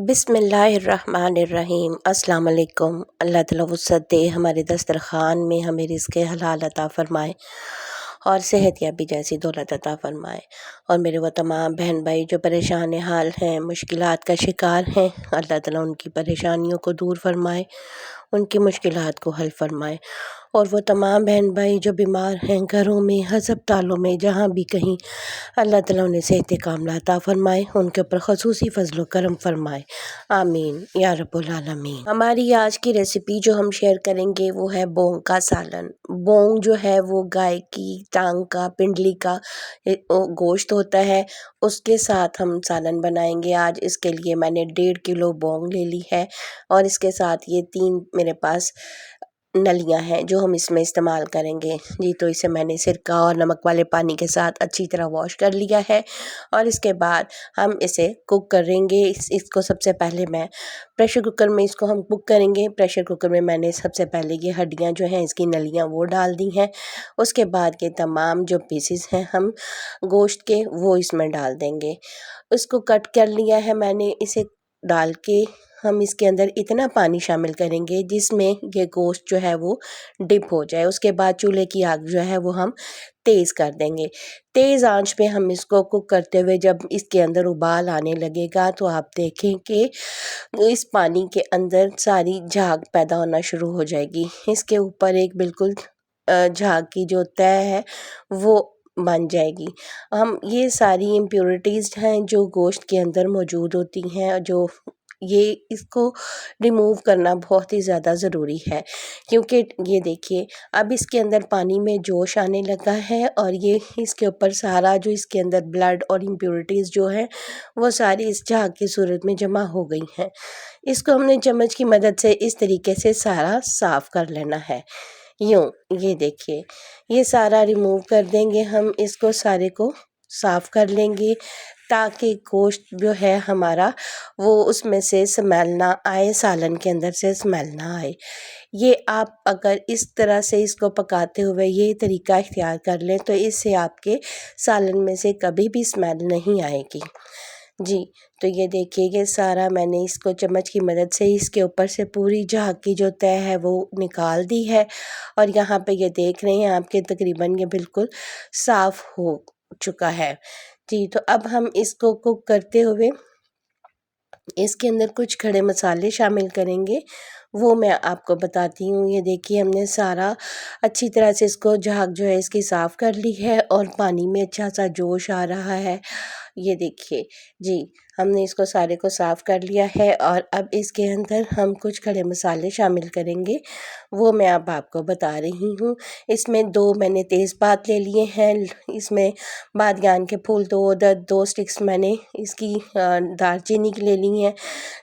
बिस्मिल्लाहिर्रहमानिर्रहीम। अस्सलाम वालेकुम। अल्लाह ताला वुसअत दे, हमारे दस्तरख़्वान में हमें रिज़्क़ हलाल अता फ़रमाए और सेहतयाबी जैसी दौलत अता फ़रमाए। और मेरे वो तमाम बहन भाई जो परेशान हाल हैं, मुश्किलात का शिकार हैं, अल्लाह ताला उनकी परेशानियों को दूर फ़रमाए, उनकी मुश्किलात को हल फ़रमाए। और वो तमाम बहन भाई जो बीमार हैं, घरों में, हस्पतालों में, जहाँ भी कहीं, अल्लाह ताला उन्हें सेहत कामिला अता फ़रमाए, उनके ऊपर ख़ुसूसी फ़ज़ल करम फ़रमाए। आमीन या रब्बुल आलमीन। हमारी आज की रेसिपी जो हम शेयर करेंगे वो है बोंग का सालन। बोंग जो है वो गाय की टांग का, पिंडली का गोश्त होता है, उसके साथ हम सालन बनाएंगे आज। इसके लिए मैंने 1.5 किलो बोंग ले ली है और इसके साथ ये 3 मेरे पास नलियाँ हैं जो हम इसमें इस्तेमाल करेंगे जी। तो इसे मैंने सिरका और नमक वाले पानी के साथ अच्छी तरह वॉश कर लिया है और इसके बाद हम इसे कुक करेंगे। इसको सबसे पहले मैं प्रेशर कुकर में इसको हम कुक करेंगे। प्रेशर कुकर में मैंने सबसे पहले ये हड्डियाँ जो हैं, इसकी नलियाँ वो डाल दी हैं। उसके बाद के तमाम जो पीसेस हैं हम गोश्त के, वो इसमें डाल देंगे। इसको कट कर लिया है मैंने। इसे डाल के हम इसके अंदर इतना पानी शामिल करेंगे जिसमें ये गोश्त जो है वो डिप हो जाए। उसके बाद चूल्हे की आग जो है वो हम तेज़ कर देंगे। तेज़ आंच पे हम इसको कुक करते हुए जब इसके अंदर उबाल आने लगेगा तो आप देखें कि इस पानी के अंदर सारी झाग पैदा होना शुरू हो जाएगी। इसके ऊपर एक बिल्कुल झाग की जो तय है वो बन जाएगी। हम ये सारी इम्प्योरिटीज़ हैं जो गोश्त के अंदर मौजूद होती हैं, जो ये इसको रिमूव करना बहुत ही ज़्यादा ज़रूरी है, क्योंकि ये देखिए अब इसके अंदर पानी में जोश आने लगा है और ये इसके ऊपर सारा जो इसके अंदर ब्लड और इम्प्योरिटीज़ जो है वो सारी इस झाग की सूरत में जमा हो गई हैं। इसको हमने चम्मच की मदद से इस तरीके से सारा साफ़ कर लेना है। यूँ ये देखिए, ये सारा रिमूव कर देंगे हम, इसको सारे को साफ़ कर लेंगे ताकि गोश्त जो है हमारा वो उसमें से स्मेल ना आए, सालन के अंदर से स्मेल ना आए। ये आप अगर इस तरह से इसको पकाते हुए ये तरीका इख्तियार कर लें तो इससे आपके सालन में से कभी भी स्मेल नहीं आएगी जी। तो ये देखिए कि सारा मैंने इसको चम्मच की मदद से इसके ऊपर से पूरी झाग की जो तय है वो निकाल दी है और यहाँ पे ये देख रहे हैं आपके तकरीबन ये बिल्कुल साफ़ हो चुका है जी। तो अब हम इसको कुक करते हुए इसके अंदर कुछ खड़े मसाले शामिल करेंगे, वो मैं आपको बताती हूँ। ये देखिए हमने सारा अच्छी तरह से इसको झाग जो है इसकी साफ़ कर ली है और पानी में अच्छा सा जोश आ रहा है। ये देखिए जी, हमने इसको सारे को साफ़ कर लिया है और अब इसके अंदर हम कुछ खड़े मसाले शामिल करेंगे, वो मैं अब आपको बता रही हूँ। इसमें 2 मैंने तेज़पात ले लिए हैं, इसमें बादीयान के फूल 2 अदद, 2 स्टिक्स मैंने इसकी दालचीनी की ले ली हैं,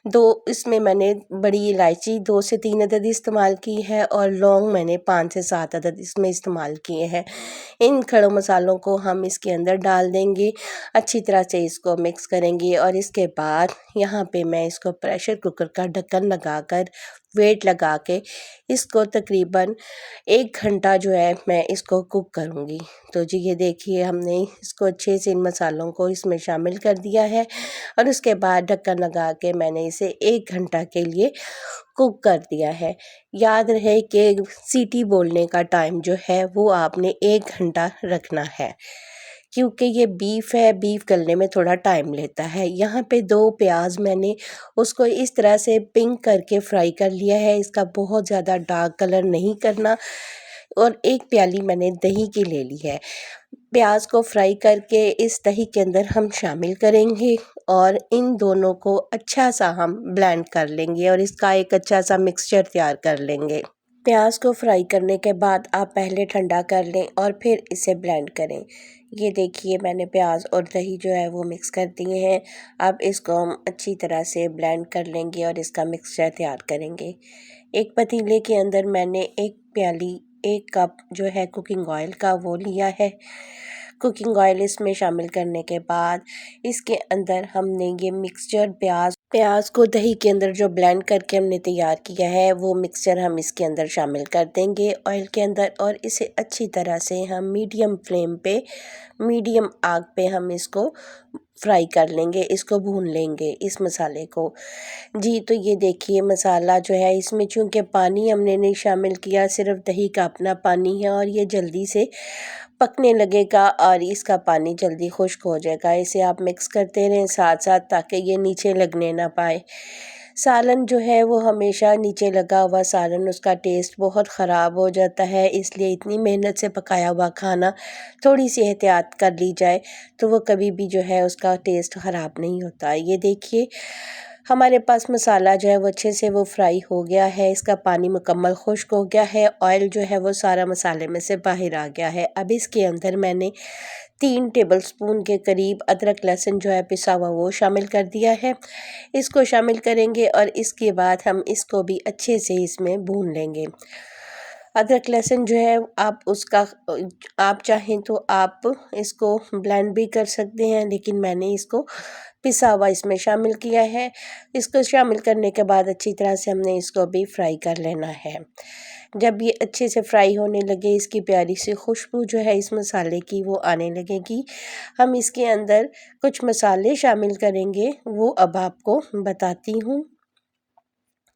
2 इसमें मैंने बड़ी इलायची 2 से 3 अदद इस्तेमाल की है और लौंग मैंने 5 से 7 अदद इसमें इस्तेमाल किए हैं। इन खड़े मसालों को हम इसके अंदर डाल देंगे, अच्छी तरह से इसको मिक्स करेंगे और इसके बाद यहाँ पे मैं इसको प्रेशर कुकर का ढक्कन लगाकर वेट लगा के इसको तकरीबन 1 घंटा जो है मैं इसको कुक करूँगी। तो जी ये देखिए हमने इसको अच्छे से इन मसालों को इसमें शामिल कर दिया है और उसके बाद ढक्कन लगा के मैंने इसे 1 घंटा के लिए कुक कर दिया है। याद रहे कि सीटी बोलने का टाइम जो है वो आपने 1 घंटा रखना है, क्योंकि ये बीफ है, बीफ गलने में थोड़ा टाइम लेता है। यहाँ पे 2 प्याज मैंने उसको इस तरह से पिंक करके फ्राई कर लिया है, इसका बहुत ज़्यादा डार्क कलर नहीं करना। और 1 प्याली मैंने दही की ले ली है। प्याज को फ्राई करके इस दही के अंदर हम शामिल करेंगे और इन दोनों को अच्छा सा हम ब्लेंड कर लेंगे और इसका एक अच्छा सा मिक्सचर तैयार कर लेंगे। प्याज को फ्राई करने के बाद आप पहले ठंडा कर लें और फिर इसे ब्लेंड करें। ये देखिए मैंने प्याज और दही जो है वो मिक्स कर दिए हैं। अब इसको हम अच्छी तरह से ब्लेंड कर लेंगे और इसका मिक्सचर तैयार करेंगे। एक पतीले के अंदर मैंने 1 कप जो है कुकिंग ऑयल का वो लिया है। कुकिंग ऑयल इसमें शामिल करने के बाद इसके अंदर हमने ये मिक्सचर प्याज को दही के अंदर जो ब्लेंड करके हमने तैयार किया है वो मिक्सचर हम इसके अंदर शामिल कर देंगे ऑयल के अंदर और इसे अच्छी तरह से हम मीडियम आग पे हम इसको फ्राई कर लेंगे, इसको भून लेंगे इस मसाले को। जी, तो ये देखिए मसाला जो है इसमें चूँकि पानी हमने नहीं शामिल किया, सिर्फ दही का अपना पानी है और ये जल्दी से पकने लगेगा और इसका पानी जल्दी खुश्क हो जाएगा। इसे आप मिक्स करते रहें साथ-साथ ताकि ये नीचे लगने ना पाए। सालन जो है वो हमेशा नीचे लगा हुआ सालन उसका टेस्ट बहुत ख़राब हो जाता है, इसलिए इतनी मेहनत से पकाया हुआ खाना थोड़ी-सी एहतियात कर ली जाए तो वो कभी भी जो है उसका टेस्ट ख़राब नहीं होता। ये देखिए हमारे पास मसाला जो है वो अच्छे से वो फ्राई हो गया है, इसका पानी मुकम्मल खुश्क हो गया है, ऑयल जो है वो सारा मसाले में से बाहर आ गया है। अब इसके अंदर मैंने 3 टेबलस्पून के करीब अदरक लहसुन जो है पिसा हुआ वो शामिल कर दिया है। इसको शामिल करेंगे और इसके बाद हम इसको भी अच्छे से इसमें भून लेंगे। अदरक लहसुन जो है आप चाहें तो आप इसको ब्लेंड भी कर सकते हैं, लेकिन मैंने इसको पिसा हुआ इसमें शामिल किया है। इसको शामिल करने के बाद अच्छी तरह से हमने इसको भी फ्राई कर लेना है। जब ये अच्छे से फ्राई होने लगे, इसकी प्यारी सी खुशबू जो है इस मसाले की वो आने लगेगी, हम इसके अंदर कुछ मसाले शामिल करेंगे, वो अब आपको बताती हूँ।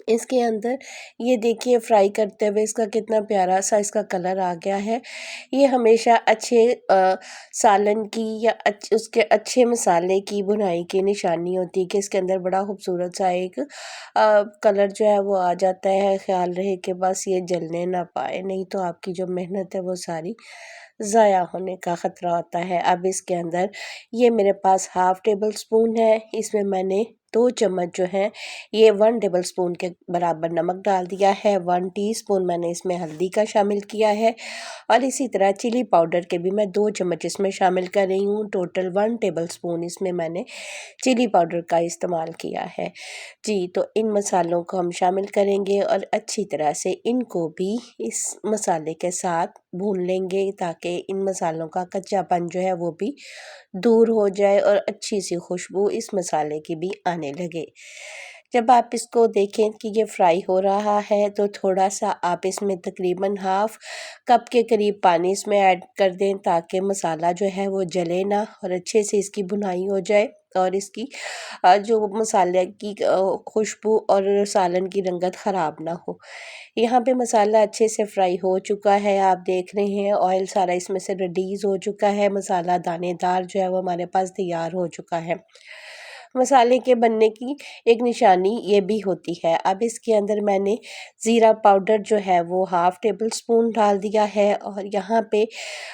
इसके अंदर ये देखिए फ्राई करते हुए इसका कितना प्यारा सा इसका कलर आ गया है। ये हमेशा अच्छे सालन की या उसके अच्छे मसाले की बुनाई की निशानी होती है कि इसके अंदर बड़ा खूबसूरत सा एक कलर जो है वो आ जाता है। ख्याल रहे कि बस ये जलने ना पाए, नहीं तो आपकी जो मेहनत है वो सारी ज़ाया होने का ख़तरा होता है। अब इसके अंदर ये मेरे पास हाफ़ टेबल स्पून है, इसमें मैंने 2 चम्मच जो हैं ये 1 टेबल स्पून के बराबर नमक डाल दिया है, 1 टीस्पून मैंने इसमें हल्दी का शामिल किया है और इसी तरह चिली पाउडर के भी मैं 2 चम्मच इसमें शामिल कर रही हूँ। टोटल 1 टेबल स्पून इसमें मैंने चिली पाउडर का इस्तेमाल किया है। जी, तो इन मसालों को हम शामिल करेंगे और अच्छी तरह से इनको भी इस मसाले के साथ भून लेंगे ताकि इन मसालों का कच्चापन जो है वो भी दूर हो जाए और अच्छी सी खुशबू इस मसाले की भी आने लगे। जब आप इसको देखें कि ये फ्राई हो रहा है तो थोड़ा-सा आप इसमें तकरीबन हाफ़ कप के करीब पानी इसमें ऐड कर दें ताकि मसाला जो है वो जले ना और अच्छे से इसकी भुनाई हो जाए और इसकी जो मसाले की खुशबू और सालन की रंगत ख़राब ना हो। यहाँ पे मसाला अच्छे से फ्राई हो चुका है, आप देख रहे हैं ऑयल सारा इसमें से रिलीज़ हो चुका है, मसाला दानेदार जो है वो हमारे पास तैयार हो चुका है। मसाले के बनने की एक निशानी ये भी होती है। अब इसके अंदर मैंने ज़ीरा पाउडर जो है वो हाफ़ टेबल स्पून डाल दिया है और यहाँ पे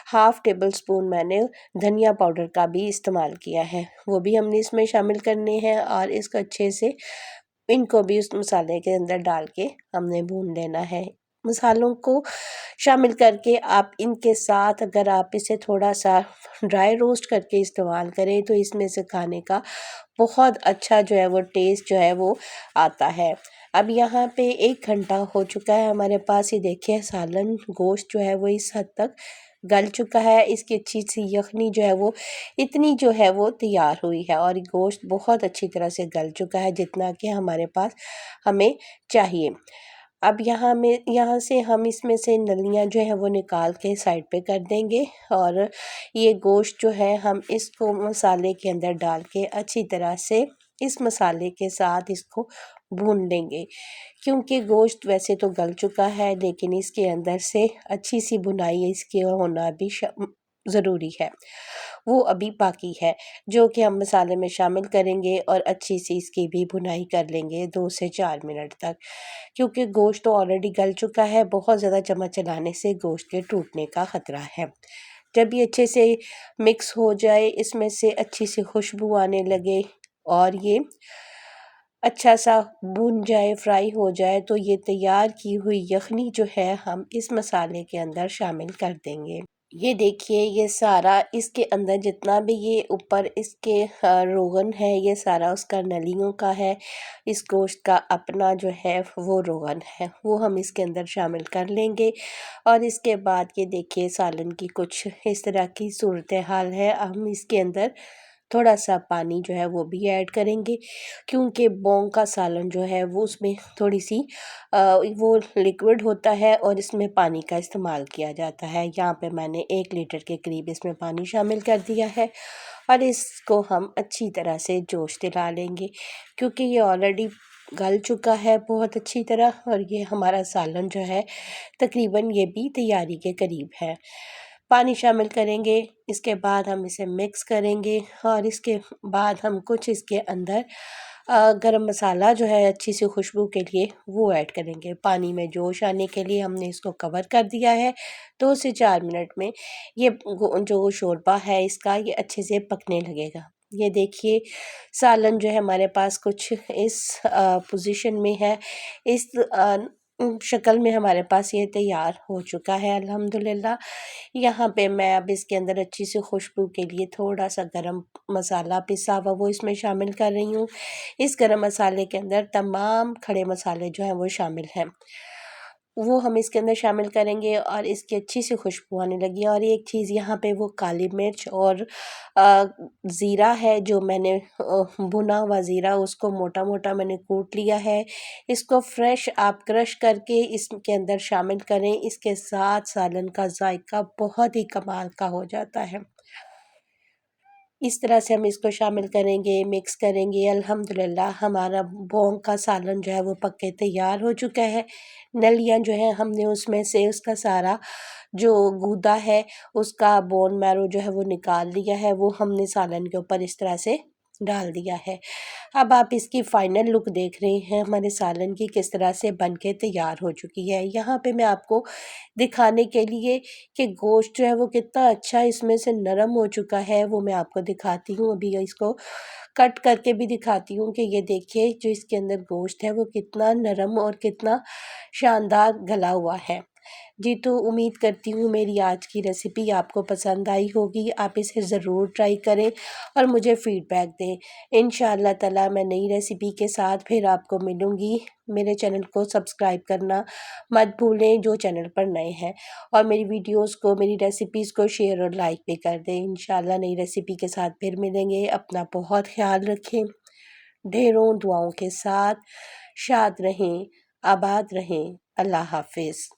हाफ़ टेबल स्पून मैंने धनिया पाउडर का भी इस्तेमाल किया है, वो भी हमने इसमें शामिल करने हैं और इसको अच्छे से इनको भी उस मसाले के अंदर डाल के हमने भून लेना है। मसालों को शामिल करके आप इनके साथ अगर आप इसे थोड़ा-सा ड्राई रोस्ट करके इस्तेमाल करें तो इसमें से खाने का बहुत अच्छा जो है वो टेस्ट जो है वो आता है। अब यहाँ पे 1 घंटा हो चुका है हमारे पास, ये देखिए सालन गोश्त जो है वो इस हद तक गल चुका है, इसकी अच्छी-सी यख़नी जो है वो इतनी जो है वो तैयार हुई है और गोश्त बहुत अच्छी तरह से गल चुका है जितना कि हमारे पास हमें चाहिए। अब यहाँ से हम इसमें से नलियाँ जो हैं वो निकाल के साइड पे कर देंगे और ये गोश्त जो है हम इसको मसाले के अंदर डाल के अच्छी तरह से इस मसाले के साथ इसको भून लेंगे। क्योंकि गोश्त वैसे तो गल चुका है लेकिन इसके अंदर से अच्छी सी भुनाई इसके होना भी ज़रूरी है, वो अभी बाकी है जो कि हम मसाले में शामिल करेंगे और अच्छी सी इसकी भी भुनाई कर लेंगे 2 से 4 मिनट तक। क्योंकि गोश्त तो ऑलरेडी गल चुका है, बहुत ज़्यादा चम्मच चलाने से गोश्त के टूटने का ख़तरा है। जब ये अच्छे से मिक्स हो जाए, इसमें से अच्छी सी खुशबू आने लगे और ये अच्छा सा भुन जाए, फ्राई हो जाए तो ये तैयार की हुई यख़नी जो है हम इस मसाले के अंदर शामिल कर देंगे। ये देखिए ये सारा इसके अंदर जितना भी ये ऊपर इसके रोगन है ये सारा उसका नलियों का है। इस गोश्त का अपना जो है वो रोगन है वो हम इसके अंदर शामिल कर लेंगे और इसके बाद ये देखिए सालन की कुछ इस तरह की सूरत हाल है। हम इसके अंदर थोड़ा सा पानी जो है वो भी ऐड करेंगे, क्योंकि बोंग का सालन जो है वो उसमें थोड़ी सी वो लिक्विड होता है और इसमें पानी का इस्तेमाल किया जाता है। यहाँ पे मैंने 1 लीटर के करीब इसमें पानी शामिल कर दिया है और इसको हम अच्छी तरह से जोश दिला लेंगे, क्योंकि ये ऑलरेडी गल चुका है बहुत अच्छी तरह और ये हमारा सालन जो है तकरीबन ये भी तैयारी के करीब है। पानी शामिल करेंगे, इसके बाद हम इसे मिक्स करेंगे और इसके बाद हम कुछ इसके अंदर गरम मसाला जो है अच्छी सी खुशबू के लिए वो ऐड करेंगे। पानी में जोश आने के लिए हमने इसको कवर कर दिया है। 2 से 4 मिनट में ये जो शोरबा है इसका ये अच्छे से पकने लगेगा। ये देखिए सालन जो है हमारे पास कुछ इस पोजीशन में है, इस शक्ल में हमारे पास ये तैयार हो चुका है अल्हम्दुलिल्लाह। यहाँ पे मैं अब इसके अंदर अच्छी सी खुशबू के लिए थोड़ा सा गरम मसाला पिसा हुआ वो इसमें शामिल कर रही हूँ। इस गरम मसाले के अंदर तमाम खड़े मसाले जो हैं वो शामिल हैं, वो हम इसके अंदर शामिल करेंगे और इसकी अच्छी सी खुशबू आने लगी है। और एक चीज़ यहाँ पे वो काली मिर्च और ज़ीरा है जो मैंने भुना हुआ ज़ीरा उसको मोटा मोटा मैंने कूट लिया है। इसको फ्रेश आप क्रश करके इसके अंदर शामिल करें, इसके साथ सालन का जायका बहुत ही कमाल का हो जाता है। इस तरह से हम इसको शामिल करेंगे, मिक्स करेंगे। अल्हम्दुलिल्लाह हमारा बोंग का सालन जो है वो पक के तैयार हो चुका है। नलियाँ जो हैं हमने उसमें से उसका सारा जो गूदा है उसका बोन मैरो जो है वो निकाल लिया है, वो हमने सालन के ऊपर इस तरह से डाल दिया है। अब आप इसकी फ़ाइनल लुक देख रहे हैं हमारे सालन की किस तरह से बन के तैयार हो चुकी है। यहाँ पे मैं आपको दिखाने के लिए कि गोश्त जो है वो कितना अच्छा इसमें से नरम हो चुका है वो मैं आपको दिखाती हूँ। अभी इसको कट करके भी दिखाती हूँ कि ये देखिए जो इसके अंदर गोश्त है वो कितना नरम और कितना शानदार गला हुआ है। जी, तो उम्मीद करती हूँ मेरी आज की रेसिपी आपको पसंद आई होगी। आप इसे ज़रूर ट्राई करें और मुझे फ़ीडबैक दें। इंशाअल्लाह ताला मैं नई रेसिपी के साथ फिर आपको मिलूँगी। मेरे चैनल को सब्सक्राइब करना मत भूलें जो चैनल पर नए हैं, और मेरी वीडियोज़ को, मेरी रेसिपीज़ को शेयर और लाइक भी कर दें। इंशाअल्लाह नई रेसिपी के साथ फिर मिलेंगे। अपना बहुत ख़्याल रखें। ढेरों दुआओं के साथ शाद रहें, आबाद रहें। अल्लाह हाफ़िज़।